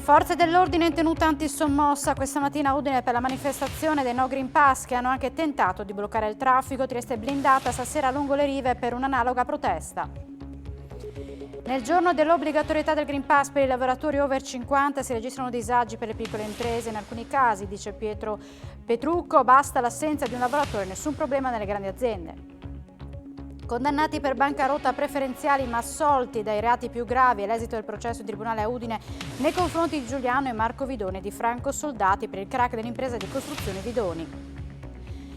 Forze dell'ordine in tenuta antisommossa questa mattina a Udine per la manifestazione dei No Green Pass che hanno anche tentato di bloccare il traffico. Trieste è blindata stasera lungo le rive per un'analoga protesta. Nel giorno dell'obbligatorietà del Green Pass per i lavoratori over 50 si registrano disagi per le piccole imprese. In alcuni casi, dice Pietro Petrucco, basta l'assenza di un lavoratore, nessun problema nelle grandi aziende. Condannati per bancarotta preferenziali ma assolti dai reati più gravi all'esito del processo in tribunale a Udine nei confronti di Giuliano e Marco Vidoni e di Franco Soldati per il crack dell'impresa di costruzione Vidoni.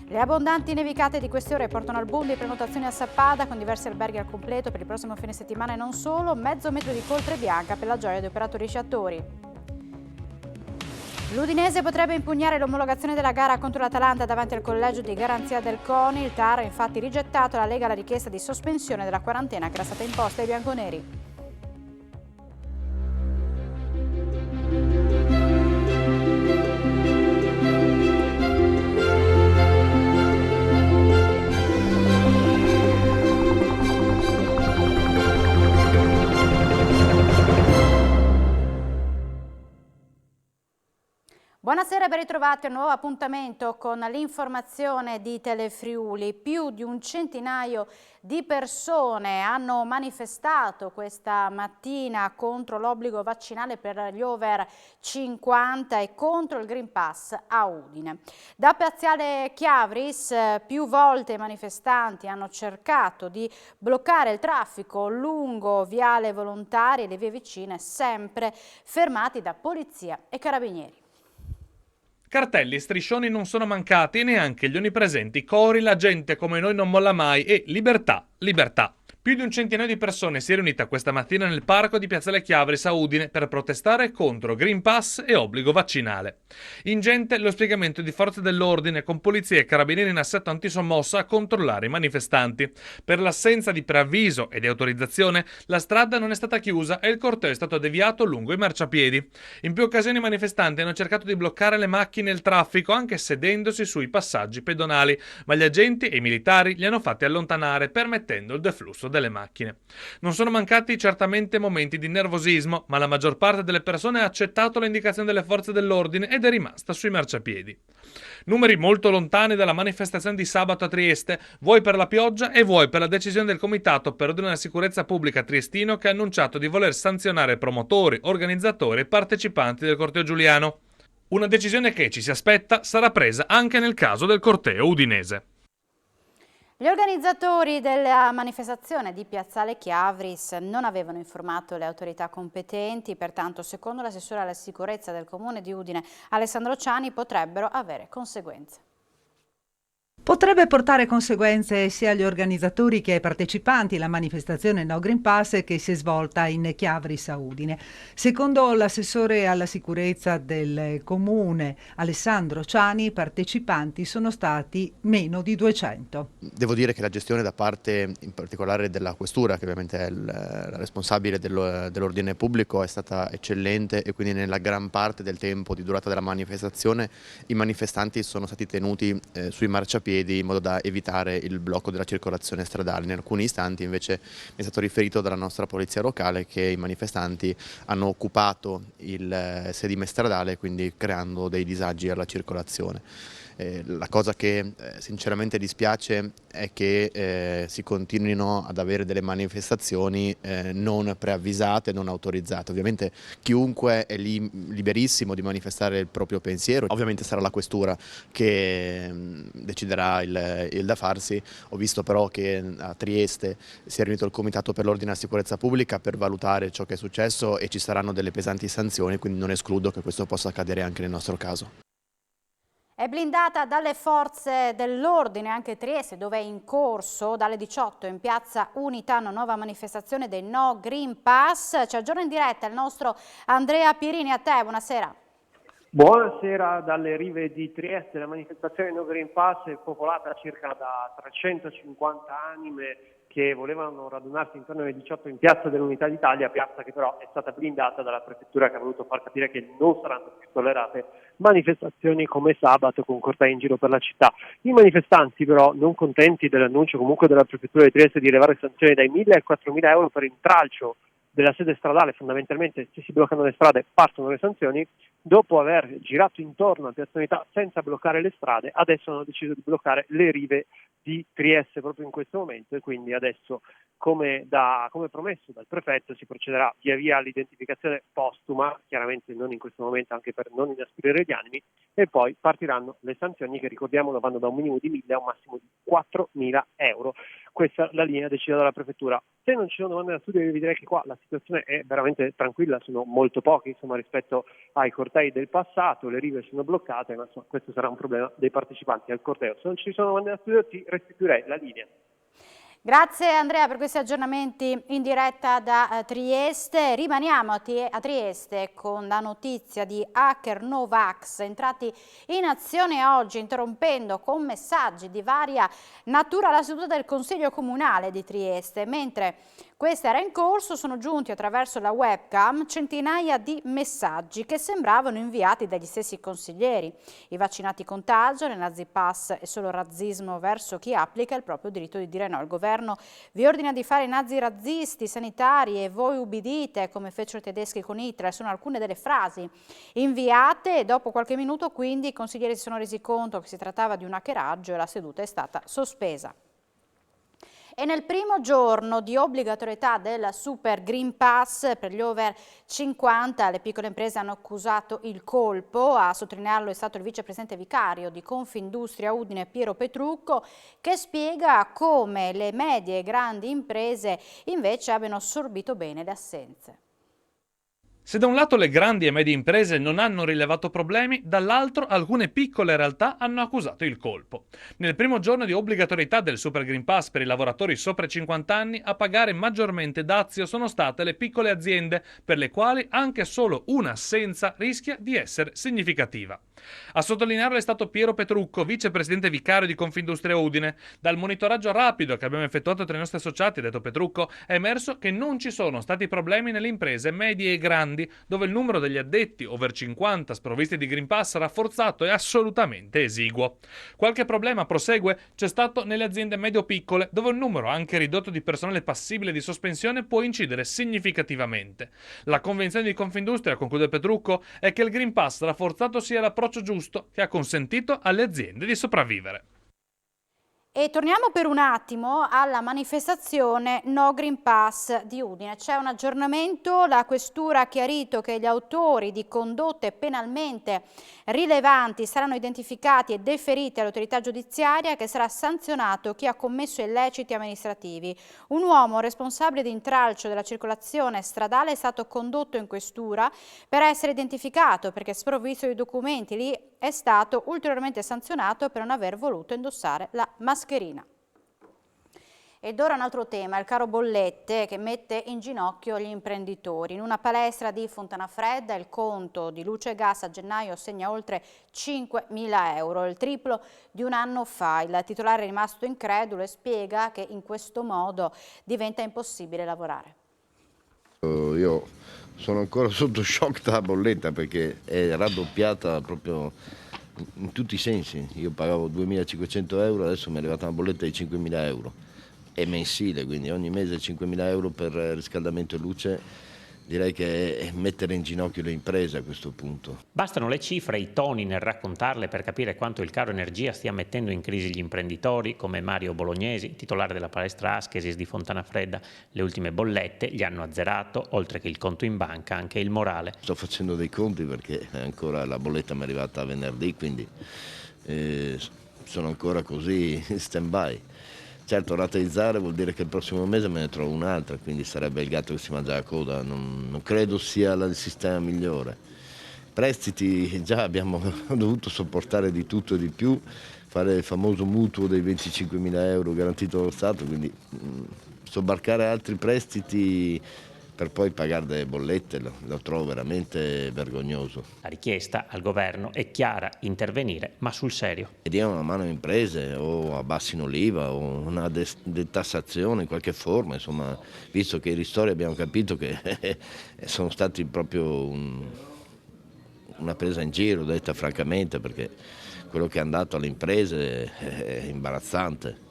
Le abbondanti nevicate di queste ore portano al boom di prenotazioni a Sappada con diversi alberghi al completo per il prossimo fine settimana e non solo, mezzo metro di coltre bianca per la gioia dei operatori sciatori. L'Udinese potrebbe impugnare l'omologazione della gara contro l'Atalanta davanti al collegio di garanzia del CONI. Il TAR ha infatti rigettato alla Lega la richiesta di sospensione della quarantena che era stata imposta ai bianconeri. Buonasera, ben ritrovati a un nuovo appuntamento con l'informazione di Telefriuli. Più di un centinaio di persone hanno manifestato questa mattina contro l'obbligo vaccinale per gli over 50 e contro il Green Pass a Udine. Da Piazzale Chiavris più volte i manifestanti hanno cercato di bloccare il traffico lungo Viale Volontari e le vie vicine, sempre fermati da polizia e carabinieri. Cartelli e striscioni non sono mancati e neanche gli onnipresenti cori "La gente come noi non molla mai" e "Libertà, libertà". Più di un centinaio di persone si è riunita questa mattina nel parco di Piazzale Chiavris a Udine per protestare contro Green Pass e obbligo vaccinale. Ingente lo spiegamento di forze dell'ordine con polizia e carabinieri in assetto antisommossa a controllare i manifestanti. Per l'assenza di preavviso e di autorizzazione, la strada non è stata chiusa e il corteo è stato deviato lungo i marciapiedi. In più occasioni i manifestanti hanno cercato di bloccare le macchine e il traffico anche sedendosi sui passaggi pedonali, ma gli agenti e i militari li hanno fatti allontanare permettendo il deflusso delle macchine. Non sono mancati certamente momenti di nervosismo, ma la maggior parte delle persone ha accettato le indicazioni delle forze dell'ordine ed è rimasta sui marciapiedi. Numeri molto lontani dalla manifestazione di sabato a Trieste, vuoi per la pioggia e vuoi per la decisione del Comitato per l'Ordine e la Sicurezza Pubblica triestino che ha annunciato di voler sanzionare promotori, organizzatori e partecipanti del corteo giuliano. Una decisione che, ci si aspetta, sarà presa anche nel caso del corteo udinese. Gli organizzatori della manifestazione di Piazzale Chiavris non avevano informato le autorità competenti, pertanto secondo l'assessore alla sicurezza del comune di Udine Alessandro Ciani potrebbero avere conseguenze. Potrebbe portare conseguenze sia agli organizzatori che ai partecipanti alla manifestazione No Green Pass che si è svolta in Chiavris a Udine. Secondo l'assessore alla sicurezza del comune Alessandro Ciani, i partecipanti sono stati meno di 200. Devo dire che la gestione da parte in particolare della questura, che ovviamente è la responsabile dell'ordine pubblico, è stata eccellente e quindi nella gran parte del tempo di durata della manifestazione i manifestanti sono stati tenuti sui marciapiedi in modo da evitare il blocco della circolazione stradale. In alcuni istanti invece mi è stato riferito dalla nostra polizia locale che i manifestanti hanno occupato il sedime stradale, quindi creando dei disagi alla circolazione. La cosa che sinceramente dispiace è che si continuino ad avere delle manifestazioni non preavvisate, non autorizzate. Ovviamente chiunque è liberissimo di manifestare il proprio pensiero, ovviamente sarà la questura che deciderà il da farsi. Ho visto però che a Trieste si è riunito il Comitato per l'Ordine e la Sicurezza Pubblica per valutare ciò che è successo e ci saranno delle pesanti sanzioni, quindi non escludo che questo possa accadere anche nel nostro caso. È blindata dalle forze dell'ordine anche Trieste, dove è in corso dalle 18 in piazza Unità una nuova manifestazione dei No Green Pass. Ci aggiorna in diretta il nostro Andrea Pirini. A te, buonasera. Buonasera dalle rive di Trieste. La manifestazione No Green Pass è popolata circa da 350 anime che volevano radunarsi intorno alle 18 in piazza dell'Unità d'Italia, piazza che però è stata blindata dalla prefettura, che ha voluto far capire che non saranno più tollerate manifestazioni come sabato con cortei in giro per la città. I manifestanti però, non contenti dell'annuncio comunque della prefettura di Trieste di elevare sanzioni dai 1.000 ai 4.000 euro per intralcio della sede stradale. Fondamentalmente, se si bloccano le strade partono le sanzioni. Dopo aver girato intorno a Piazza Unità senza bloccare le strade, adesso hanno deciso di bloccare le rive di Trieste proprio in questo momento, e quindi adesso, come promesso dal prefetto, si procederà via via all'identificazione postuma, chiaramente non in questo momento, anche per non inasprire gli animi, e poi partiranno le sanzioni che, ricordiamolo, vanno da un minimo di 1.000 a un massimo di 4.000 euro. Questa è la linea decisa dalla prefettura. Se non ci sono domande da studio, io vi direi che qua la situazione è veramente tranquilla, sono molto pochi insomma rispetto ai cortei del passato, le rive sono bloccate, ma insomma, questo sarà un problema dei partecipanti al corteo. Se non ci sono domande da studio, ti restituirei la linea. Grazie Andrea per questi aggiornamenti in diretta da Trieste. Rimaniamo a Trieste con la notizia di hacker Novax entrati in azione oggi, interrompendo con messaggi di varia natura la seduta del Consiglio Comunale di Trieste. Mentre questa era in corso, sono giunti attraverso la webcam centinaia di messaggi che sembravano inviati dagli stessi consiglieri. I vaccinati contagiano, il Nazi Pass è solo razzismo verso chi applica il proprio diritto di dire no. Il governo vi ordina di fare i nazi razzisti, sanitari, e voi ubbidite, come fecero i tedeschi con Hitler. Sono alcune delle frasi inviate e dopo qualche minuto quindi i consiglieri si sono resi conto che si trattava di un hackeraggio e la seduta è stata sospesa. E nel primo giorno di obbligatorietà del Super Green Pass per gli over 50, le piccole imprese hanno accusato il colpo. A sottolinearlo è stato il vicepresidente vicario di Confindustria Udine, Piero Petrucco, che spiega come le medie e grandi imprese invece abbiano assorbito bene le assenze. Se da un lato le grandi e medie imprese non hanno rilevato problemi, dall'altro alcune piccole realtà hanno accusato il colpo. Nel primo giorno di obbligatorietà del Super Green Pass per i lavoratori sopra i 50 anni, a pagare maggiormente dazio sono state le piccole aziende, per le quali anche solo un'assenza rischia di essere significativa. A sottolinearlo è stato Piero Petrucco, vicepresidente vicario di Confindustria Udine. Dal monitoraggio rapido che abbiamo effettuato tra i nostri associati, ha detto Petrucco, è emerso che non ci sono stati problemi nelle imprese medie e grandi, dove il numero degli addetti over 50 sprovvisti di Green Pass rafforzato è assolutamente esiguo. Qualche problema, prosegue, c'è stato nelle aziende medio-piccole, dove un numero anche ridotto di personale passibile di sospensione può incidere significativamente. La convenzione di Confindustria, conclude Petrucco, è che il Green Pass rafforzato sia l'approccio giusto che ha consentito alle aziende di sopravvivere. E torniamo per un attimo alla manifestazione No Green Pass di Udine. C'è un aggiornamento, la questura ha chiarito che gli autori di condotte penalmente rilevanti saranno identificati e deferiti all'autorità giudiziaria, che sarà sanzionato chi ha commesso illeciti amministrativi. Un uomo responsabile di intralcio della circolazione stradale è stato condotto in questura per essere identificato perché sprovvisto di documenti. Lì è stato ulteriormente sanzionato per non aver voluto indossare la mascherina. Ed ora un altro tema, il caro bollette che mette in ginocchio gli imprenditori. In una palestra di Fontanafredda il conto di luce e gas a gennaio segna oltre 5.000 euro, il triplo di un anno fa. Il titolare è rimasto incredulo e spiega che in questo modo diventa impossibile lavorare. Io sono ancora sotto shock dalla bolletta perché è raddoppiata proprio in tutti i sensi. Io pagavo 2.500 euro, adesso mi è arrivata una bolletta di 5.000 euro. È mensile, quindi ogni mese 5.000 euro per riscaldamento e luce. Direi che è mettere in ginocchio le imprese a questo punto. Bastano le cifre e i toni nel raccontarle per capire quanto il caro energia stia mettendo in crisi gli imprenditori, come Mario Bolognesi, titolare della palestra Aschesis di Fontanafredda. Le ultime bollette gli hanno azzerato, oltre che il conto in banca, anche il morale. Sto facendo dei conti perché ancora la bolletta mi è arrivata venerdì, quindi sono ancora così in stand-by. Certo, rateizzare vuol dire che il prossimo mese me ne trovo un'altra, quindi sarebbe il gatto che si mangia la coda, non credo sia il sistema migliore. Prestiti, già abbiamo dovuto sopportare di tutto e di più, fare il famoso mutuo dei 25.000 euro garantito dallo Stato, quindi sobbarcare altri prestiti per poi pagare delle bollette lo trovo veramente vergognoso. La richiesta al governo è chiara, intervenire, ma sul serio. Diamo una mano alle imprese o abbassino l'IVA o una detassazione in qualche forma, insomma, visto che i ristori abbiamo capito che sono stati proprio una presa in giro, detta francamente, perché quello che è andato alle imprese è imbarazzante.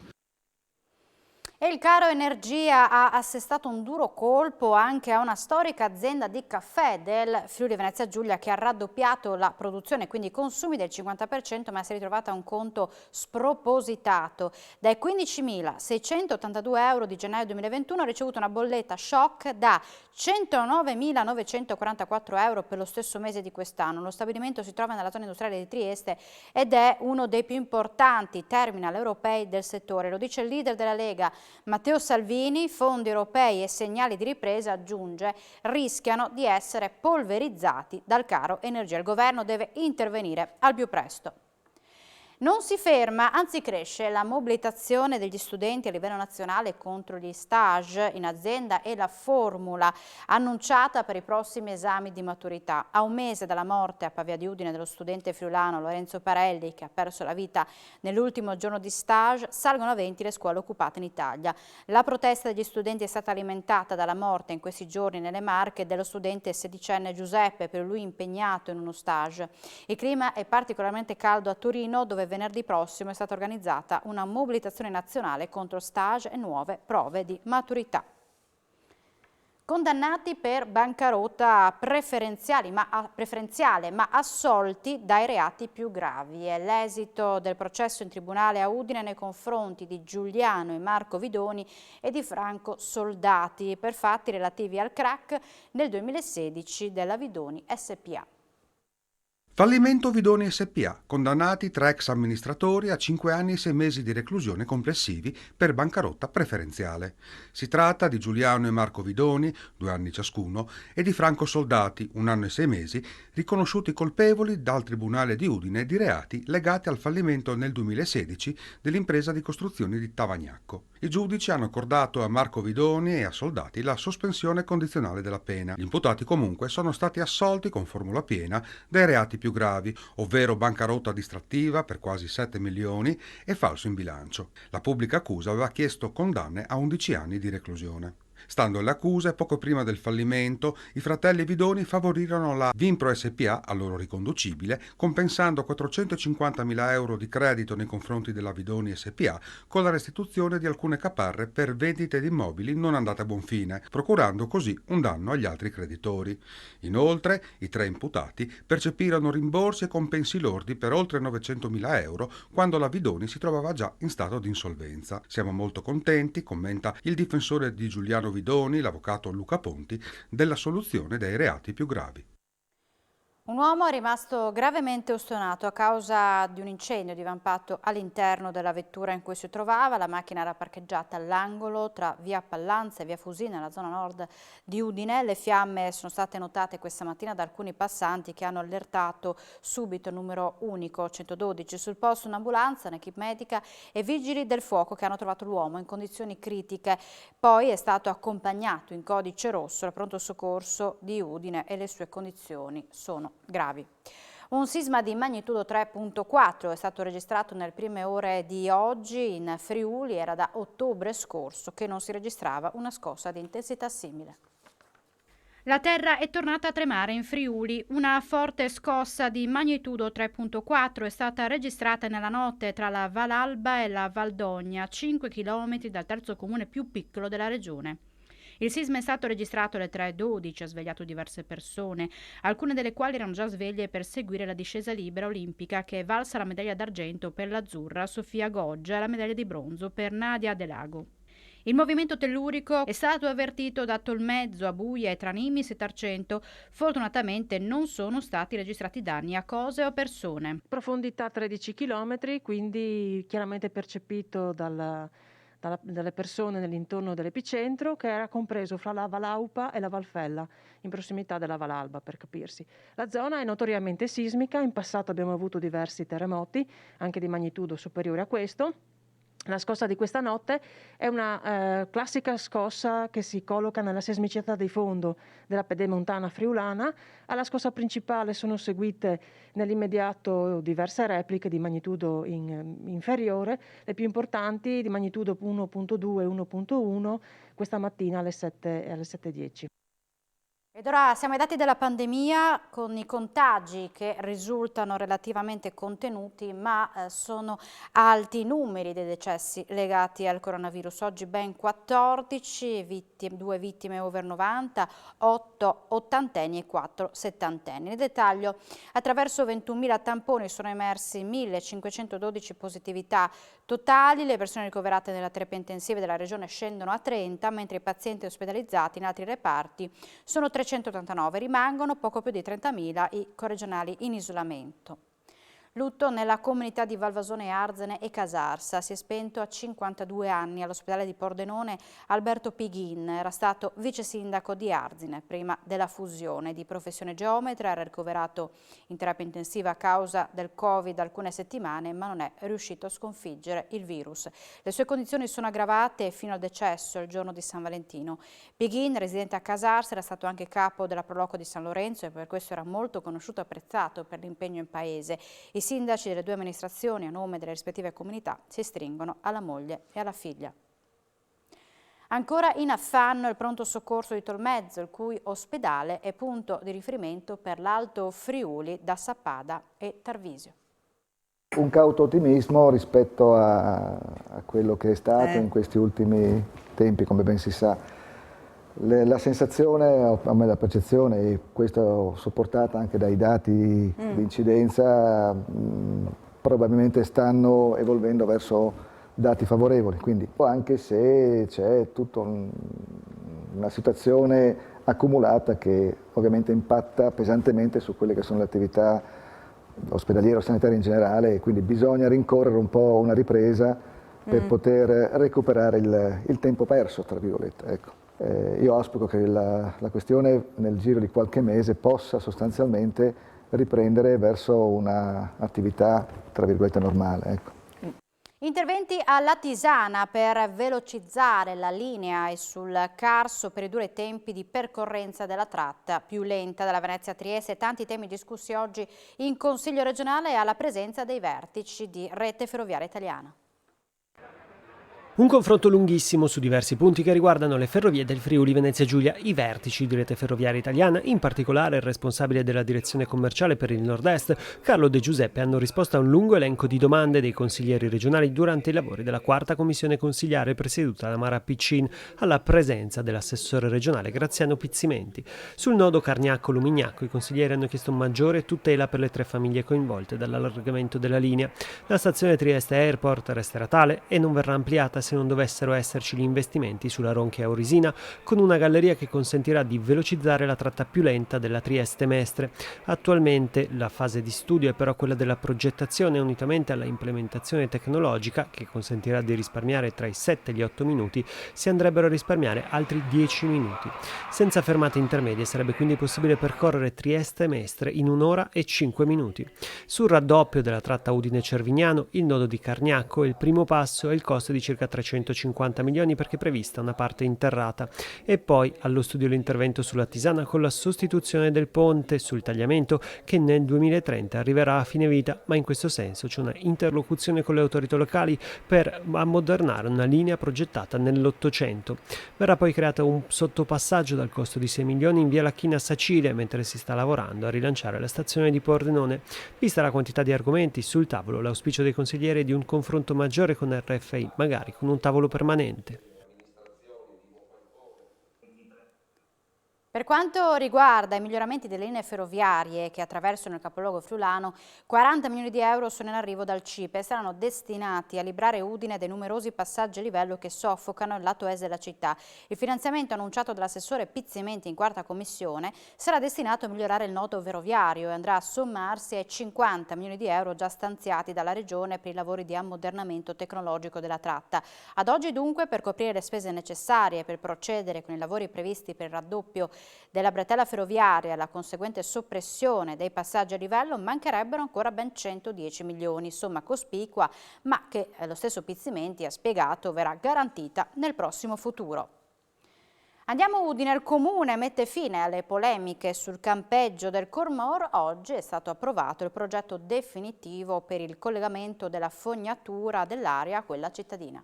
E il caro energia ha assestato un duro colpo anche a una storica azienda di caffè del Friuli Venezia Giulia che ha raddoppiato la produzione, quindi i consumi del 50%, ma si è ritrovata a un conto spropositato. Dai 15.682 euro di gennaio 2021 ha ricevuto una bolletta shock da 109.944 euro per lo stesso mese di quest'anno. Lo stabilimento si trova nella zona industriale di Trieste ed è uno dei più importanti terminal europei del settore. Lo dice il leader della Lega, Matteo Salvini. Fondi europei e segnali di ripresa, aggiunge, rischiano di essere polverizzati dal caro energia. Il governo deve intervenire al più presto. Non si ferma, anzi cresce la mobilitazione degli studenti a livello nazionale contro gli stage in azienda e la formula annunciata per i prossimi esami di maturità. A un mese dalla morte a Pavia di Udine dello studente friulano Lorenzo Parelli, che ha perso la vita nell'ultimo giorno di stage, salgono a 20 le scuole occupate in Italia. La protesta degli studenti è stata alimentata dalla morte in questi giorni nelle Marche dello studente sedicenne Giuseppe, per lui impegnato in uno stage. Il clima è particolarmente caldo a Torino, dove venerdì prossimo è stata organizzata una mobilitazione nazionale contro stage e nuove prove di maturità. Condannati per bancarotta preferenziale, ma assolti dai reati più gravi. È l'esito del processo in tribunale a Udine nei confronti di Giuliano e Marco Vidoni e di Franco Soldati per fatti relativi al crack nel 2016 della Vidoni SpA. Fallimento Vidoni SpA, condannati 3 ex amministratori a 5 anni e 6 mesi di reclusione complessivi per bancarotta preferenziale. Si tratta di Giuliano e Marco Vidoni, 2 anni ciascuno, e di Franco Soldati, 1 anno e 6 mesi, riconosciuti colpevoli dal Tribunale di Udine di reati legati al fallimento nel 2016 dell'impresa di costruzioni di Tavagnacco. I giudici hanno accordato a Marco Vidoni e a Soldati la sospensione condizionale della pena. Gli imputati comunque sono stati assolti con formula piena dai reati più gravi, ovvero bancarotta distrattiva per quasi 7 milioni e falso in bilancio. La pubblica accusa aveva chiesto condanne a 11 anni di reclusione. Stando alle accuse, poco prima del fallimento, i fratelli Vidoni favorirono la Vinpro SpA, a loro riconducibile, compensando 450.000 euro di credito nei confronti della Vidoni SpA con la restituzione di alcune caparre per vendite di immobili non andate a buon fine, procurando così un danno agli altri creditori. Inoltre, i 3 imputati percepirono rimborsi e compensi lordi per oltre 900.000 euro quando la Vidoni si trovava già in stato di insolvenza. Siamo molto contenti, commenta il difensore di Giuliano Vidoni, l'avvocato Luca Ponti, della soluzione dei reati più gravi. Un uomo è rimasto gravemente ustionato a causa di un incendio divampato all'interno della vettura in cui si trovava. La macchina era parcheggiata all'angolo tra via Pallanza e via Fusina, nella zona nord di Udine. Le fiamme sono state notate questa mattina da alcuni passanti che hanno allertato subito il numero unico 112. Sul posto un'ambulanza, un'equipe medica e vigili del fuoco che hanno trovato l'uomo in condizioni critiche. Poi è stato accompagnato in codice rosso al pronto soccorso di Udine e le sue condizioni sono gravi. Un sisma di magnitudo 3.4 è stato registrato nelle prime ore di oggi in Friuli. Era da ottobre scorso che non si registrava una scossa di intensità simile. La terra è tornata a tremare in Friuli. Una forte scossa di magnitudo 3.4 è stata registrata nella notte tra la Val Alba e la Valdogna, a 5 km dal terzo comune più piccolo della regione. Il sisma è stato registrato alle 3:12, ha svegliato diverse persone, alcune delle quali erano già sveglie per seguire la discesa libera olimpica che è valsa la medaglia d'argento per l'azzurra Sofia Goggia e la medaglia di bronzo per Nadia Delago. Il movimento tellurico è stato avvertito da Tolmezzo, a Buia e tra Nimis e Tarcento. Fortunatamente non sono stati registrati danni a cose o persone. Profondità 13 km, quindi chiaramente percepito dalle persone nell'intorno dell'epicentro, che era compreso fra la Valaupa e la Valfella, in prossimità della Valalba per capirsi. La zona è notoriamente sismica, in passato abbiamo avuto diversi terremoti, anche di magnitudo superiore a questo. La scossa di questa notte è una classica scossa che si colloca nella sismicità di fondo della pedemontana friulana. Alla scossa principale sono seguite nell'immediato diverse repliche di magnitudo inferiore, le più importanti di magnitudo 1.2 e 1.1 questa mattina alle 7:10. Ed ora siamo ai dati della pandemia, con i contagi che risultano relativamente contenuti, ma sono alti i numeri dei decessi legati al coronavirus. Oggi ben 14 vittime, 2 vittime over 90, 8 ottantenni e 4 settantenni. Nel dettaglio, attraverso 21.000 tamponi sono emersi 1.512 positività totali. Le persone ricoverate nella terapia intensiva della regione scendono a 30, mentre i pazienti ospedalizzati in altri reparti sono 389, rimangono poco più di 30.000 i corregionali in isolamento. Lutto nella comunità di Valvasone, Arzene e Casarsa. Si è spento a 52 anni all'ospedale di Pordenone Alberto Pighin. Era stato vice sindaco di Arzine prima della fusione. Di professione geometra, era ricoverato in terapia intensiva a causa del Covid alcune settimane, ma non è riuscito a sconfiggere il virus. Le sue condizioni sono aggravate fino al decesso il giorno di San Valentino. Pighin, residente a Casarsa, era stato anche capo della Proloco di San Lorenzo e per questo era molto conosciuto e apprezzato per l'impegno in paese. I sindaci delle due amministrazioni, a nome delle rispettive comunità, si stringono alla moglie e alla figlia. Ancora in affanno il pronto soccorso di Tolmezzo, il cui ospedale è punto di riferimento per l'Alto Friuli da Sappada e Tarvisio. Un cauto ottimismo rispetto a quello che è stato in questi ultimi tempi, come ben si sa. La sensazione, a me la percezione, e questo supportata anche dai dati di incidenza, probabilmente stanno evolvendo verso dati favorevoli, quindi anche se c'è tutta una situazione accumulata che ovviamente impatta pesantemente su quelle che sono le attività ospedaliere o sanitarie in generale, e quindi bisogna rincorrere un po' una ripresa per poter recuperare il tempo perso, tra virgolette. Ecco. Io auspico che la questione nel giro di qualche mese possa sostanzialmente riprendere verso un'attività, tra virgolette, normale. Ecco. Interventi a Latisana per velocizzare la linea e sul Carso per ridurre i tempi di percorrenza della tratta più lenta della Venezia-Trieste. Tanti temi discussi oggi in Consiglio regionale alla presenza dei vertici di Rete Ferroviaria Italiana. Un confronto lunghissimo su diversi punti che riguardano le ferrovie del Friuli Venezia Giulia. I vertici di Rete Ferroviaria Italiana, in particolare il responsabile della direzione commerciale per il Nord-Est, Carlo De Giuseppe, hanno risposto a un lungo elenco di domande dei consiglieri regionali durante i lavori della quarta commissione consigliare presieduta da Mara Piccin, alla presenza dell'assessore regionale Graziano Pizzimenti. Sul nodo Cargnacco-Lumignacco i consiglieri hanno chiesto maggiore tutela per le 3 famiglie coinvolte dall'allargamento della linea. La stazione Trieste Airport resterà tale e non verrà ampliata se non dovessero esserci gli investimenti sulla Ronchia Aurisina, con una galleria che consentirà di velocizzare la tratta più lenta della Trieste-Mestre. Attualmente la fase di studio è però quella della progettazione, unitamente alla implementazione tecnologica che consentirà di risparmiare tra i 7 e gli 8 minuti, si andrebbero a risparmiare altri 10 minuti. Senza fermate intermedie sarebbe quindi possibile percorrere Trieste-Mestre in 1 ora e 5 minuti. Sul raddoppio della tratta Udine-Cervignano, il nodo di Cargnacco è il primo passo e il costo è di circa 350 milioni perché è prevista una parte interrata. E poi allo studio l'intervento sulla Tisana con la sostituzione del ponte sul tagliamento che nel 2030 arriverà a fine vita, ma in questo senso c'è una interlocuzione con le autorità locali per ammodernare una linea progettata nell'800. Verrà poi creato un sottopassaggio dal costo di 6 milioni in via Lacchina Sacile, mentre si sta lavorando a rilanciare la stazione di Pordenone. Vista la quantità di argomenti sul tavolo, l'auspicio dei consiglieri è di un confronto maggiore con RFI, magari con un tavolo permanente. Per quanto riguarda i miglioramenti delle linee ferroviarie che attraversano il capoluogo friulano, 40 milioni di euro sono in arrivo dal CIPE e saranno destinati a librare Udine dai numerosi passaggi a livello che soffocano il lato est della città. Il finanziamento annunciato dall'assessore Pizzimenti in quarta commissione sarà destinato a migliorare il nodo ferroviario e andrà a sommarsi ai 50 milioni di euro già stanziati dalla Regione per i lavori di ammodernamento tecnologico della tratta. Ad oggi dunque, per coprire le spese necessarie per procedere con i lavori previsti per il raddoppio della bretella ferroviaria e la conseguente soppressione dei passaggi a livello, mancherebbero ancora ben 110 milioni, somma cospicua, ma che lo stesso Pizzimenti ha spiegato verrà garantita nel prossimo futuro. Andiamo a Udine. Il Comune mette fine alle polemiche sul campeggio del Cormor. Oggi è stato approvato il progetto definitivo per il collegamento della fognatura dell'area a quella cittadina.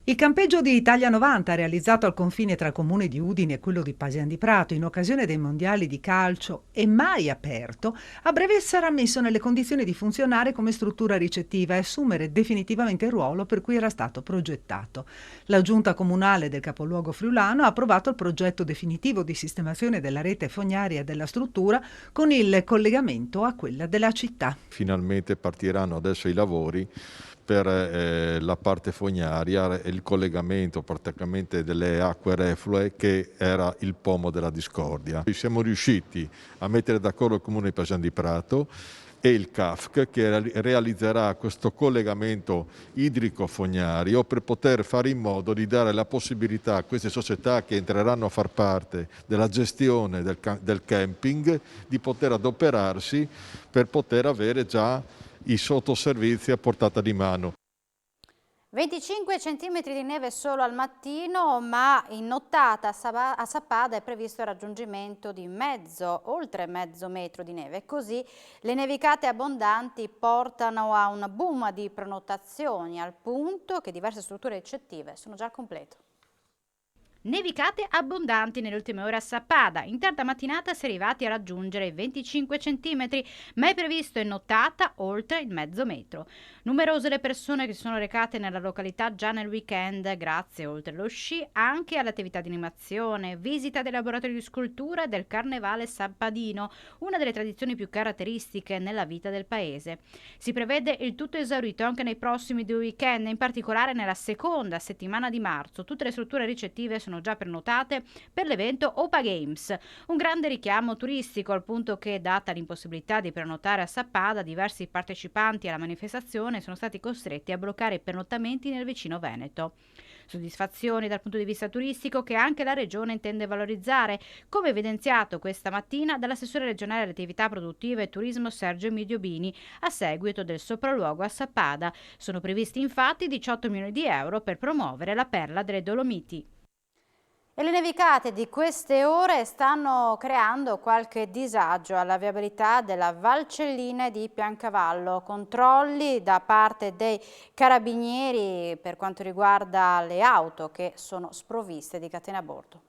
Il campeggio di Italia 90, realizzato al confine tra il comune di Udine e quello di Pasian di Prato in occasione dei mondiali di calcio e mai aperto, a breve sarà messo nelle condizioni di funzionare come struttura ricettiva e assumere definitivamente il ruolo per cui era stato progettato. La giunta comunale del capoluogo friulano ha approvato il progetto definitivo di sistemazione della rete fognaria della struttura con il collegamento a quella della città. Finalmente partiranno adesso i lavori per la parte fognaria e il collegamento praticamente delle acque reflue che era il pomo della discordia. Siamo riusciti a mettere d'accordo il comune di Pasian di Prato e il CAFC che realizzerà questo collegamento idrico-fognario per poter fare in modo di dare la possibilità a queste società che entreranno a far parte della gestione del camping di poter adoperarsi per poter avere già i sottoservizi a portata di mano. 25 centimetri di neve solo al mattino, ma in nottata a Sappada è previsto il raggiungimento di oltre mezzo metro di neve. Così le nevicate abbondanti portano a un boom di prenotazioni, al punto che diverse strutture ricettive sono già al completo. Nevicate abbondanti nelle ultime ore a Sappada. In tarda mattinata si è arrivati a raggiungere i 25 centimetri, ma è previsto in nottata oltre il mezzo metro. Numerose le persone che si sono recate nella località già nel weekend, grazie oltre allo sci anche alle attività di animazione, visita dei laboratori di scultura e del carnevale sappadino, una delle tradizioni più caratteristiche nella vita del paese. Si prevede il tutto esaurito anche nei prossimi 2 weekend, in particolare nella seconda settimana di marzo. Tutte le strutture ricettive sono già prenotate per l'evento Opa Games, un grande richiamo turistico, al punto che, data l'impossibilità di prenotare a Sappada, diversi partecipanti alla manifestazione sono stati costretti a bloccare i pernottamenti nel vicino Veneto. Soddisfazioni dal punto di vista turistico che anche la Regione intende valorizzare, come evidenziato questa mattina dall'assessore regionale alle attività produttive e turismo Sergio Emidio Bini a seguito del sopralluogo a Sappada. Sono previsti infatti 18 milioni di euro per promuovere la perla delle Dolomiti. E le nevicate di queste ore stanno creando qualche disagio alla viabilità della Valcellina di Piancavallo. Controlli da parte dei carabinieri per quanto riguarda le auto che sono sprovviste di catene a bordo.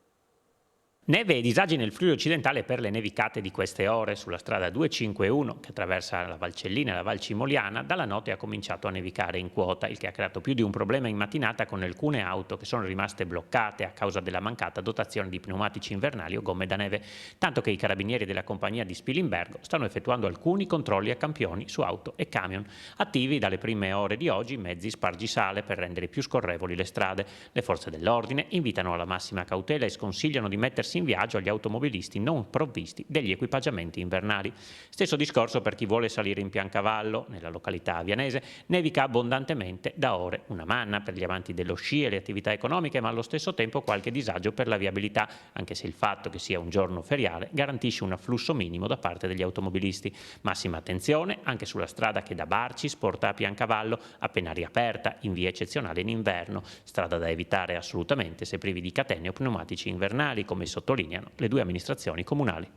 Neve e disagi nel Friuli occidentale per le nevicate di queste ore. Sulla strada 251 che attraversa la Valcellina e la Val Cimoliana dalla notte ha cominciato a nevicare in quota, il che ha creato più di un problema in mattinata con alcune auto che sono rimaste bloccate a causa della mancata dotazione di pneumatici invernali o gomme da neve, tanto che i carabinieri della compagnia di Spilimbergo stanno effettuando alcuni controlli a campioni su auto e camion. Attivi dalle prime ore di oggi mezzi spargisale per rendere più scorrevoli le strade. Le forze dell'ordine invitano alla massima cautela e sconsigliano di mettersi in viaggio agli automobilisti non provvisti degli equipaggiamenti invernali. Stesso discorso per chi vuole salire in Piancavallo. Nella località avianese nevica abbondantemente da ore, una manna per gli amanti dello sci e le attività economiche, ma allo stesso tempo qualche disagio per la viabilità, anche se il fatto che sia un giorno feriale garantisce un afflusso minimo da parte degli automobilisti. Massima attenzione anche sulla strada che da Barcis porta a Piancavallo, appena riaperta in via eccezionale in inverno, strada da evitare assolutamente se privi di catene o pneumatici invernali, come sottolineano le 2 amministrazioni comunali.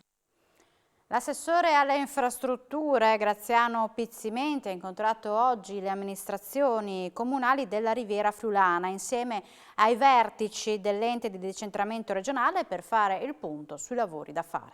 L'assessore alle infrastrutture Graziano Pizzimenti ha incontrato oggi le amministrazioni comunali della Riviera Friulana insieme ai vertici dell'ente di decentramento regionale per fare il punto sui lavori da fare.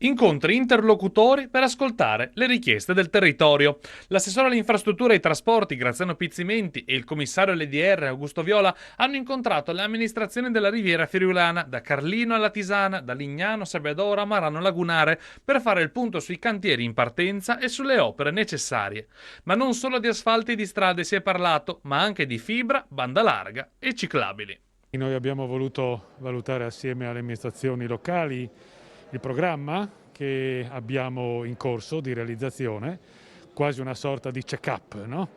Incontri interlocutori per ascoltare le richieste del territorio. L'assessore alle infrastrutture e ai trasporti Graziano Pizzimenti e il commissario all'EDR Augusto Viola hanno incontrato le amministrazioni della Riviera Friulana, da Carlino alla Tisana, da Lignano, Sabbiadoro a Marano Lagunare, per fare il punto sui cantieri in partenza e sulle opere necessarie. Ma non solo di asfalti e di strade si è parlato, ma anche di fibra, banda larga e ciclabili. Noi abbiamo voluto valutare assieme alle amministrazioni locali il programma che abbiamo in corso di realizzazione, quasi una sorta di check-up, no?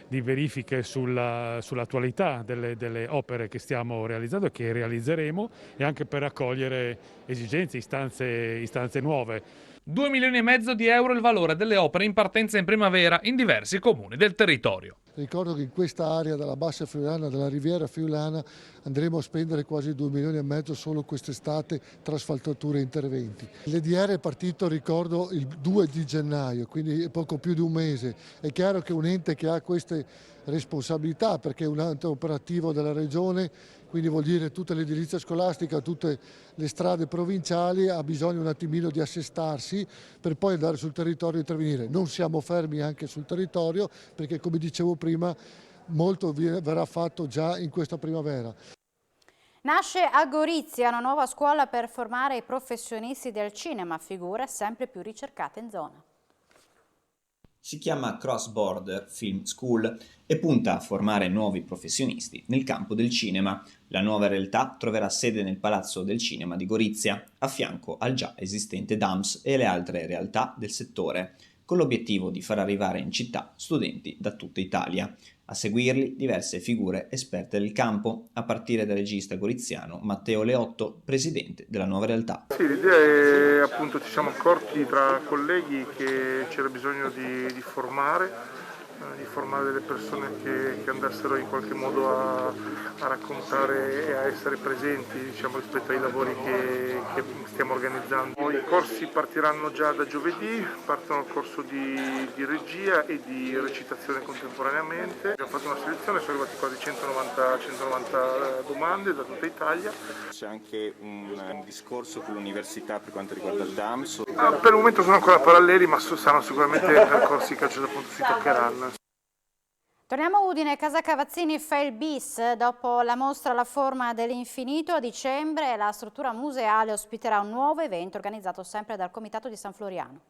Di verifiche sull'attualità delle opere che stiamo realizzando e che realizzeremo, e anche per raccogliere esigenze, istanze nuove. 2,5 milioni di euro il valore delle opere in partenza in primavera in diversi comuni del territorio. Ricordo che in questa area della Bassa Friulana, della Riviera Friulana, andremo a spendere quasi 2,5 milioni solo quest'estate tra asfaltature e interventi. L'EDR è partito, ricordo, il 2 di gennaio, quindi poco più di un mese. È chiaro che un ente che ha queste responsabilità, perché è un ente operativo della Regione, quindi vuol dire tutta l'edilizia scolastica, tutte le strade provinciali, ha bisogno un attimino di assestarsi per poi andare sul territorio e intervenire. Non siamo fermi anche sul territorio perché, come dicevo prima, molto verrà fatto già in questa primavera. Nasce a Gorizia una nuova scuola per formare i professionisti del cinema, figure sempre più ricercate in zona. Si chiama Cross Border Film School e punta a formare nuovi professionisti nel campo del cinema. La nuova realtà troverà sede nel Palazzo del Cinema di Gorizia, a fianco al già esistente DAMS e le altre realtà del settore, con l'obiettivo di far arrivare in città studenti da tutta Italia. A seguirli diverse figure esperte del campo, a partire dal regista goriziano Matteo Leotto, presidente della nuova realtà. Sì, l'idea è appunto, ci siamo accorti tra colleghi che c'era bisogno di formare delle persone che andassero in qualche modo a raccontare e a essere presenti, diciamo, rispetto ai lavori che stiamo organizzando. I corsi partiranno già da giovedì, partono il corso di regia e di recitazione contemporaneamente. Abbiamo fatto una selezione, sono arrivati quasi 190 domande da tutta Italia. C'è anche un discorso con l'università per quanto riguarda il DAMS? Per il momento sono ancora paralleli, ma saranno sicuramente percorsi che a un certo punto si toccheranno. Torniamo a Udine. Casa Cavazzini fa il bis. Dopo la mostra La forma dell'infinito a dicembre, la struttura museale ospiterà un nuovo evento organizzato sempre dal Comitato di San Floriano.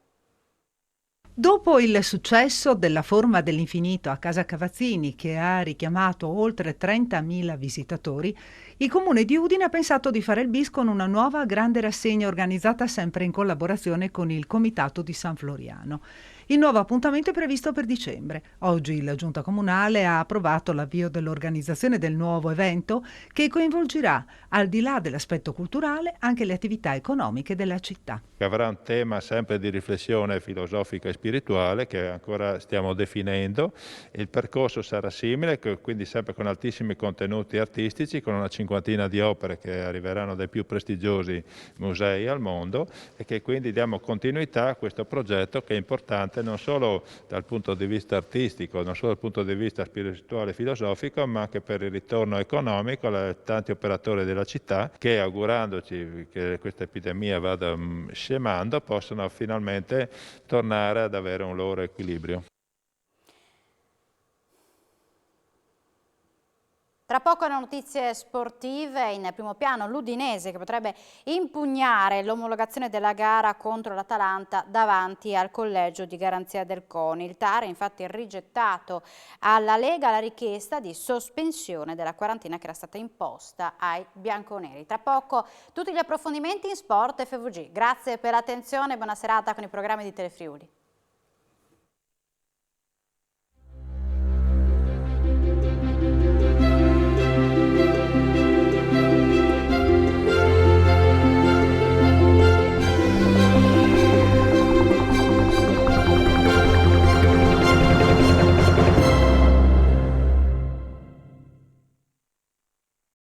Dopo il successo della forma dell'infinito a Casa Cavazzini, che ha richiamato oltre 30.000 visitatori, il Comune di Udine ha pensato di fare il bis con una nuova grande rassegna organizzata sempre in collaborazione con il Comitato di San Floriano. Il nuovo appuntamento è previsto per dicembre. Oggi la Giunta Comunale ha approvato l'avvio dell'organizzazione del nuovo evento che coinvolgerà, al di là dell'aspetto culturale, anche le attività economiche della città. Avrà un tema sempre di riflessione filosofica e spirituale che ancora stiamo definendo. Il percorso sarà simile, quindi sempre con altissimi contenuti artistici, con una cinquantina di opere che arriveranno dai più prestigiosi musei al mondo e che quindi diamo continuità a questo progetto che è importante non solo dal punto di vista artistico, non solo dal punto di vista spirituale e filosofico, ma anche per il ritorno economico a tanti operatori della città che, augurandoci che questa epidemia vada scemando, possano finalmente tornare ad avere un loro equilibrio. Tra poco le notizie sportive, in primo piano l'Udinese che potrebbe impugnare l'omologazione della gara contro l'Atalanta davanti al collegio di garanzia del CONI. Il TAR ha infatti rigettato alla Lega la richiesta di sospensione della quarantena che era stata imposta ai bianconeri. Tra poco tutti gli approfondimenti in Sport FVG. Grazie per l'attenzione e buona serata con i programmi di Telefriuli.